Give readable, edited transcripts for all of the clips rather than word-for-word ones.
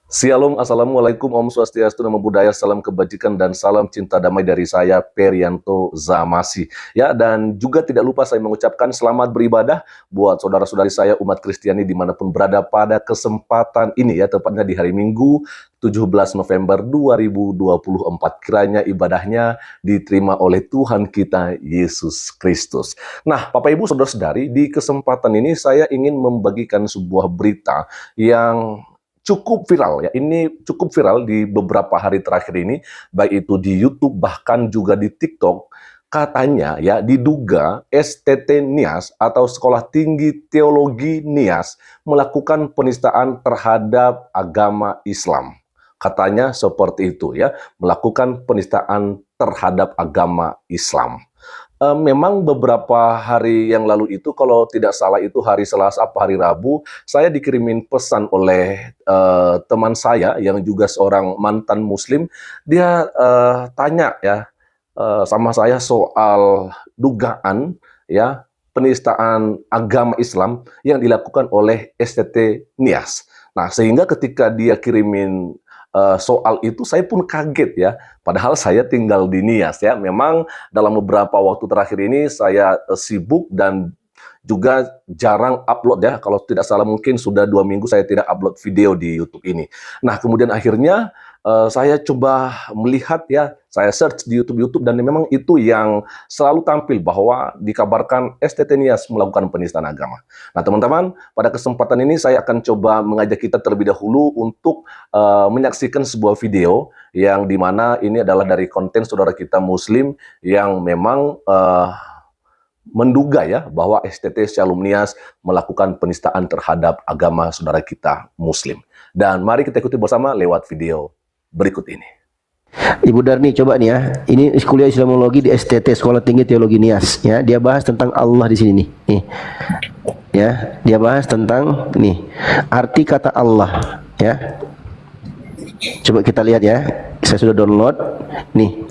Shalom, Assalamualaikum, Om Swastiastu, Namo Buddhaya, salam kebajikan dan salam cinta damai dari saya, Perianto Zamasi. Ya, dan juga tidak lupa saya mengucapkan selamat beribadah buat saudara-saudari saya umat Kristiani dimanapun berada pada kesempatan ini ya, tepatnya di hari Minggu 17 November 2024. Kiranya ibadahnya diterima oleh Tuhan kita Yesus Kristus. Nah, Bapak Ibu Saudara-saudari, di kesempatan ini saya ingin membagikan sebuah berita yang cukup viral ya. Ini cukup viral di beberapa hari terakhir ini, baik itu di YouTube bahkan juga di TikTok. Katanya ya diduga STT Nias atau Sekolah Tinggi Teologi Nias melakukan penistaan terhadap agama Islam. Katanya seperti itu ya, melakukan penistaan terhadap agama Islam. Memang beberapa hari yang lalu itu, kalau tidak salah itu hari Selasa atau hari Rabu, saya dikirimin pesan oleh teman saya yang juga seorang mantan Muslim. Dia tanya ya sama saya soal dugaan ya penistaan agama Islam yang dilakukan oleh STT Nias. Nah, sehingga ketika dia kirimin soal itu saya pun kaget ya. Padahal saya tinggal di Nias ya. Memang dalam beberapa waktu terakhir ini saya sibuk dan juga jarang upload ya. Kalau tidak salah mungkin sudah 2 minggu saya tidak upload video di YouTube ini. Nah, kemudian akhirnya saya coba melihat ya, saya search di YouTube dan memang itu yang selalu tampil bahwa dikabarkan STT Nias melakukan penistaan agama. Nah, teman-teman, pada kesempatan ini saya akan coba mengajak kita terlebih dahulu untuk menyaksikan sebuah video yang dimana ini adalah dari konten saudara kita Muslim yang memang menduga ya bahwa STT Shalom Nias melakukan penistaan terhadap agama saudara kita Muslim. Dan mari kita ikuti bersama lewat video berikut ini. Ibu Darni, coba nih ya. Ini kuliah Islamologi di STT Sekolah Tinggi Teologi Nias ya. Dia bahas tentang Allah di sini nih. Nih. Ya, dia bahas tentang nih arti kata Allah ya. Coba kita lihat ya. Saya sudah download. Nih.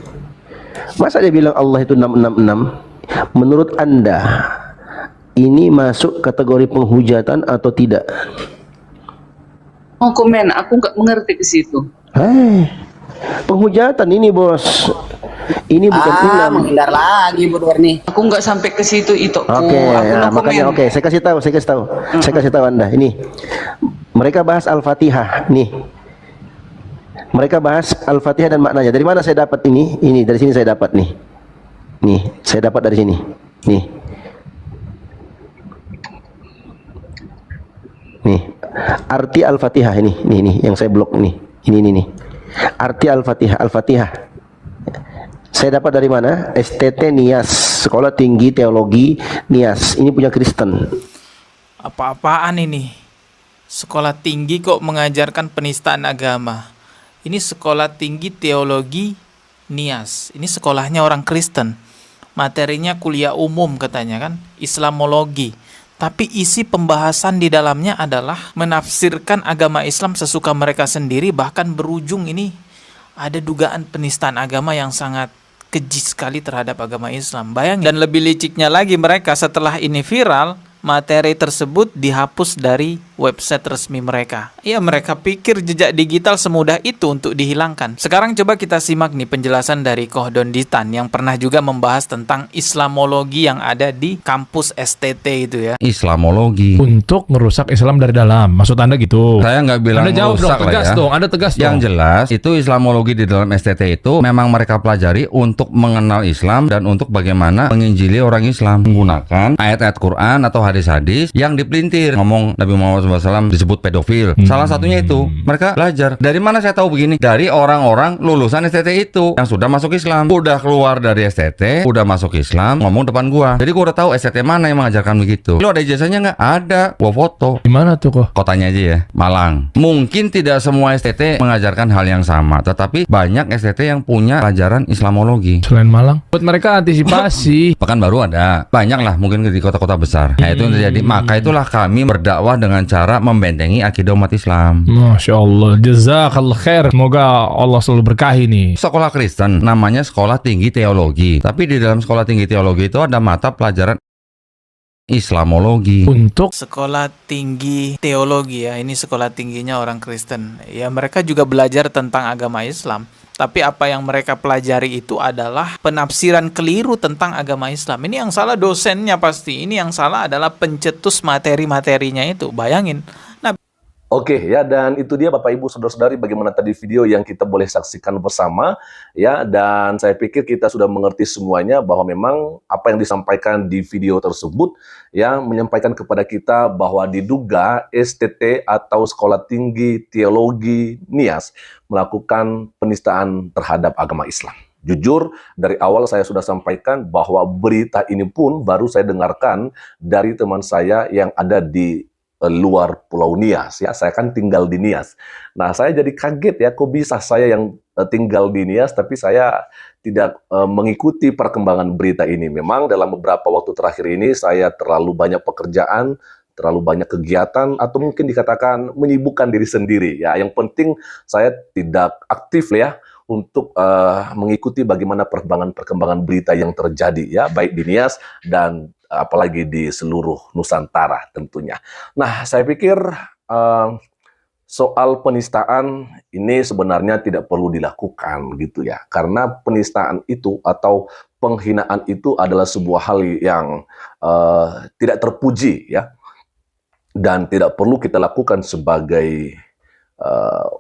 Masa dia bilang Allah itu 666? Menurut Anda ini masuk kategori penghujatan atau tidak? Oh, komen, aku nggak mengerti ke situ. Penghujatan ini, Bos. Ini bukan menghindar lagi Bu Darni. Aku nggak sampai ke situ itu. Oke, ya, makanya oke, saya kasih tahu. Saya kasih tahu Anda. Ini mereka bahas Al-Fatihah nih. Mereka bahas Al-Fatihah dan maknanya. Dari mana saya dapat ini? Ini dari sini saya dapat nih. Nih, saya dapat dari sini. Nih. Nih, arti Al-Fatihah ini yang saya blok nih. Ini nih. Arti Al-Fatihah. Saya dapat dari mana? STT Nias, Sekolah Tinggi Teologi Nias. Ini punya Kristen. Apa-apaan ini? Sekolah tinggi kok mengajarkan penistaan agama? Ini Sekolah Tinggi Teologi Nias. Ini sekolahnya orang Kristen. Materinya kuliah umum katanya kan, Islamologi. Tapi isi pembahasan di dalamnya adalah menafsirkan agama Islam sesuka mereka sendiri, bahkan berujung ini ada dugaan penistaan agama yang sangat keji sekali terhadap agama Islam. Bayangin. Dan lebih liciknya lagi mereka setelah ini viral, materi tersebut dihapus dari website resmi mereka. Ya, mereka pikir jejak digital semudah itu untuk dihilangkan. Sekarang coba kita simak nih penjelasan dari Koh Donditan yang pernah juga membahas tentang Islamologi yang ada di kampus STT itu ya. Islamologi untuk merusak Islam dari dalam. Maksud Anda gitu? Saya nggak bilang Anda jawab merusak dong, tegas lah ya. dong. Anda tegas Yang dong. jelas itu Islamologi di dalam STT itu memang mereka pelajari untuk mengenal Islam dan untuk bagaimana menginjili orang Islam menggunakan ayat-ayat Quran atau hadis-hadis yang dipelintir. Ngomong Nabi Muhammad SAW disebut pedofil. Salah satunya itu mereka belajar. Dari mana saya tahu begini? Dari orang-orang lulusan STT itu yang sudah masuk Islam, udah keluar dari STT, udah masuk Islam, ngomong depan gua. Jadi gua udah tahu STT mana yang mengajarkan begitu. Lu ada ijazahnya nggak? Ada. Gua foto. Gimana tuh kok? Kotanya aja ya, Malang. Mungkin tidak semua STT mengajarkan hal yang sama, tetapi banyak STT yang punya pelajaran Islamologi. Selain Malang, buat mereka antisipasi. Pekanbaru ada, banyak lah mungkin di kota-kota besar. Nah itu yang terjadi. Maka itulah kami berdakwah dengan cara membentengi akidah umat Islam. Masya Allah, jazakallah khair. Semoga Allah selalu berkahi nih. Sekolah Kristen namanya Sekolah Tinggi Teologi. Tapi di dalam Sekolah Tinggi Teologi itu ada mata pelajaran Islamologi. Untuk Sekolah tinggi teologi ya, ini sekolah tingginya orang Kristen. Ya mereka juga belajar tentang agama Islam. Tapi apa yang mereka pelajari itu adalah penafsiran keliru tentang agama Islam. Ini yang salah dosennya pasti. Ini yang salah adalah pencetus materi-materinya itu. Bayangin. Nah, Oke ya, dan itu dia Bapak Ibu Saudara-saudari bagaimana tadi video yang kita boleh saksikan bersama ya, dan saya pikir kita sudah mengerti semuanya bahwa memang apa yang disampaikan di video tersebut ya menyampaikan kepada kita bahwa diduga STT atau Sekolah Tinggi Teologi Nias melakukan penistaan terhadap agama Islam. Jujur, dari awal saya sudah sampaikan bahwa berita ini pun baru saya dengarkan dari teman saya yang ada di luar Pulau Nias ya, saya kan tinggal di Nias. Nah, saya jadi kaget ya, kok bisa saya yang tinggal di Nias tapi saya tidak mengikuti perkembangan berita ini. Memang dalam beberapa waktu terakhir ini saya terlalu banyak pekerjaan, terlalu banyak kegiatan, atau mungkin dikatakan menyibukkan diri sendiri ya. Yang penting saya tidak aktif ya untuk mengikuti bagaimana perkembangan berita yang terjadi ya, baik di Nias dan apalagi di seluruh Nusantara tentunya. Nah, saya pikir soal penistaan ini sebenarnya tidak perlu dilakukan gitu ya, karena penistaan itu atau penghinaan itu adalah sebuah hal yang tidak terpuji ya, dan tidak perlu kita lakukan sebagai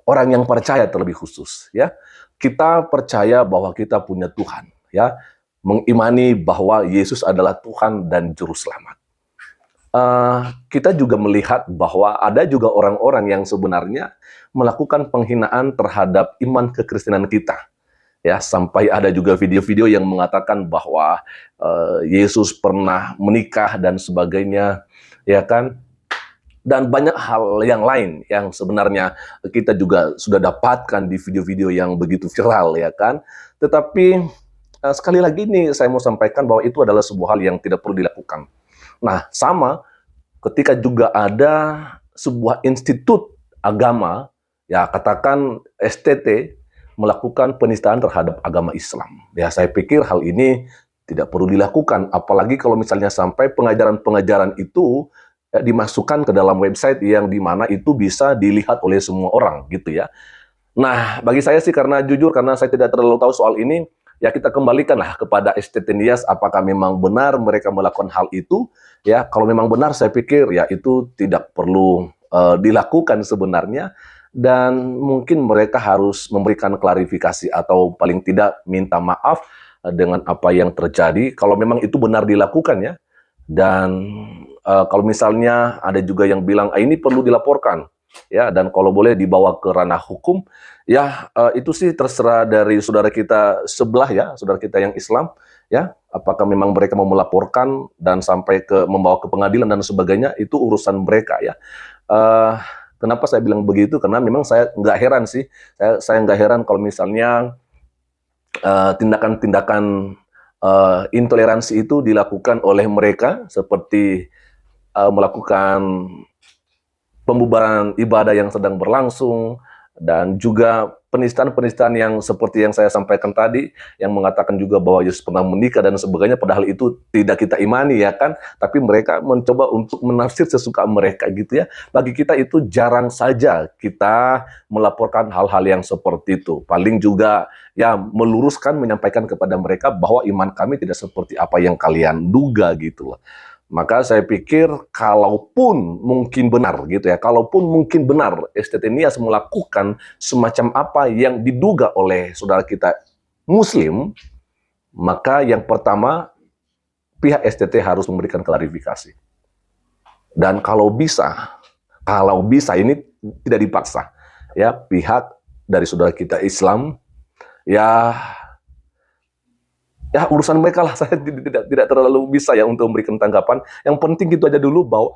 orang yang percaya terlebih khusus ya. Kita percaya bahwa kita punya Tuhan ya, mengimani bahwa Yesus adalah Tuhan dan Juru Selamat. Kita juga melihat bahwa ada juga orang-orang yang sebenarnya melakukan penghinaan terhadap iman kekristenan kita. Ya, sampai ada juga video-video yang mengatakan bahwa Yesus pernah menikah dan sebagainya, ya kan? Dan banyak hal yang lain yang sebenarnya kita juga sudah dapatkan di video-video yang begitu viral, ya kan? Tetapi sekali lagi ini saya mau sampaikan bahwa itu adalah sebuah hal yang tidak perlu dilakukan. Nah, sama ketika juga ada sebuah institut agama, ya katakan STT, melakukan penistaan terhadap agama Islam. Ya, saya pikir hal ini tidak perlu dilakukan, apalagi kalau misalnya sampai pengajaran-pengajaran itu dimasukkan ke dalam website yang dimana itu bisa dilihat oleh semua orang gitu ya. Nah, bagi saya sih, karena jujur karena saya tidak terlalu tahu soal ini, ya kita kembalikanlah kepada STT Nias apakah memang benar mereka melakukan hal itu ya. Kalau memang benar, saya pikir ya itu tidak perlu dilakukan sebenarnya, dan mungkin mereka harus memberikan klarifikasi atau paling tidak minta maaf dengan apa yang terjadi kalau memang itu benar dilakukan ya. Dan kalau misalnya ada juga yang bilang ini perlu dilaporkan ya, dan kalau boleh dibawa ke ranah hukum ya, itu sih terserah dari saudara kita sebelah ya, saudara kita yang Islam ya, apakah memang mereka mau melaporkan dan sampai ke membawa ke pengadilan dan sebagainya, itu urusan mereka ya. Kenapa saya bilang begitu? Karena memang saya nggak heran sih, saya nggak heran kalau misalnya tindakan-tindakan intoleransi itu dilakukan oleh mereka, seperti melakukan pembubaran ibadah yang sedang berlangsung, dan juga penistaan-penistaan yang seperti yang saya sampaikan tadi, yang mengatakan juga bahwa Yesus pernah menikah dan sebagainya, padahal itu tidak kita imani ya kan, tapi mereka mencoba untuk menafsir sesuka mereka gitu ya. Bagi kita itu jarang saja kita melaporkan hal-hal yang seperti itu, paling juga ya meluruskan, menyampaikan kepada mereka bahwa iman kami tidak seperti apa yang kalian duga gitu loh. Maka saya pikir kalaupun mungkin benar gitu ya, kalaupun mungkin benar STT Nias melakukan semacam apa yang diduga oleh saudara kita Muslim, maka yang pertama pihak STT harus memberikan klarifikasi. Dan kalau bisa ini tidak dipaksa ya, pihak dari saudara kita Islam ya urusan mereka lah, saya tidak terlalu bisa ya untuk memberikan tanggapan. Yang penting itu aja dulu bahwa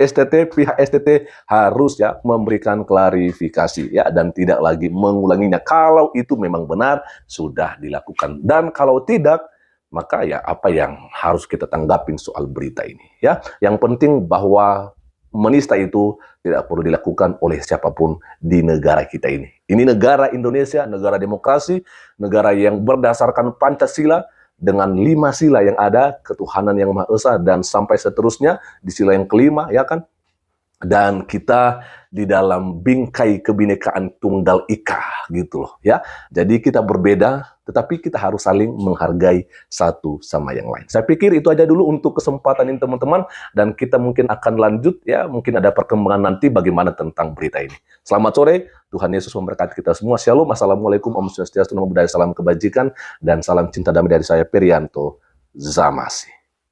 pihak STT harus ya memberikan klarifikasi ya, dan tidak lagi mengulanginya kalau itu memang benar sudah dilakukan. Dan kalau tidak, maka ya apa yang harus kita tanggapin soal berita ini ya. Yang penting bahwa menista itu tidak perlu dilakukan oleh siapapun di negara kita ini. Ini negara Indonesia, negara demokrasi, negara yang berdasarkan Pancasila, dengan 5 sila yang ada, ketuhanan yang Maha Esa, dan sampai seterusnya di sila yang kelima, ya kan? Dan kita di dalam bingkai kebinekaan tunggal ika gitu loh ya. Jadi kita berbeda tetapi kita harus saling menghargai satu sama yang lain. Saya pikir itu aja dulu untuk kesempatan ini teman-teman, dan kita mungkin akan lanjut ya, mungkin ada perkembangan nanti bagaimana tentang berita ini. Selamat sore, Tuhan Yesus memberkati kita semua. Shalom, Assalamualaikum, Om Swastiastu, Namo Buddhaya, salam kebajikan dan salam cinta damai dari saya Perianto Zamasi.